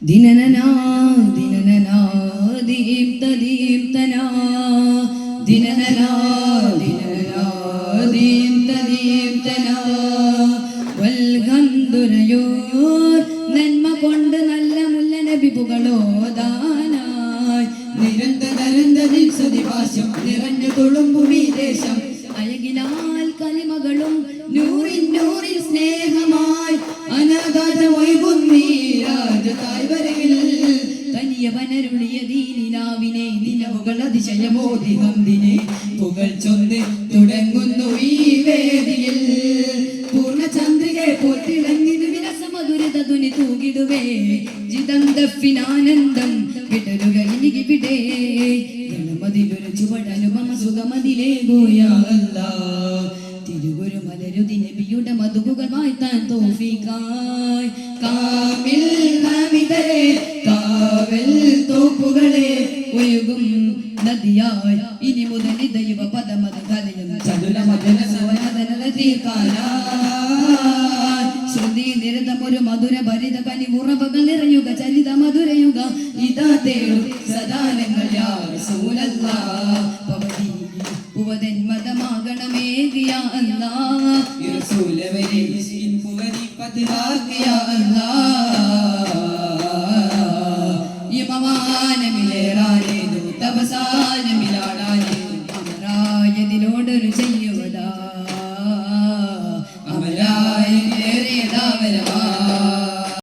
ദിനനനാ ദിനനനാ ദീപ്ത ദീപ്തനാ ദിനനനാ ദിനനനാ ദീപ്ത ദീപ്തനാ വൽഗന്ധുരയോർ നന്മ കൊണ്ട് നല്ല മുല്ല നബി പുകളോദാനായി നിരന്തരന്തരിൽ സുദിവാസം നിറഞ്ഞു തുളുമ്പുമീ ദേശം അയകിലാൽ കലിമകളും നൂറിൻ നൂറിൻ സ്നേഹമായി അനാഗാധ വൈകുന്നീ രാജതായ് വരകിൽ തനിയ വനരുളിയ ദീനിലാവിനെ നിലവുകൾ അതിശയമോദി ഹംദിനെ പുകൾ ചൊന്ന് തുടങ്ങുന്നു ഈ വേദിയിൽ പൂർണ്ണചന്ദ്രികെ പോറ്റിളങ്ങിതു വിരസമധുരിത തുനി തൂകിടുവേ ജിതം ദഫിനാനന്ദം വിടരുക ഇനികിവിടെ ഗണമതിലൊരു ചുവടനുപമ സുഖമതിലേ ഗോയാ അല്ലാഹ് തിരുഗുരു മലരുതി നബിയുടെ മധുകുകൾ വായ്ത്താൻ തോഫീക്കായി കാമിൽ ഹമിദരെ കാവൽ തോപ്പുകളെ ഒഴുകും നദിയായി ഇനി മുതൽ ദൈവ പദമത് കലയും ചതുര മദന സവനദന തീർക്കാനായി ശ്രുതി നിരതമൊരു മധുര ഭരിത കനി ഉറവകൾ നിറയുക ചരിത മധുരയുക ഇതാ തേടും സദാനങ്ങൾ യാ റസൂലല്ലാഹ് പവതി പുവതൻ മതമാകണമേ യാ അല്ലാഹ് റസൂലവരെ പുവതി പതിവാക്കിയ അല്ലാഹ്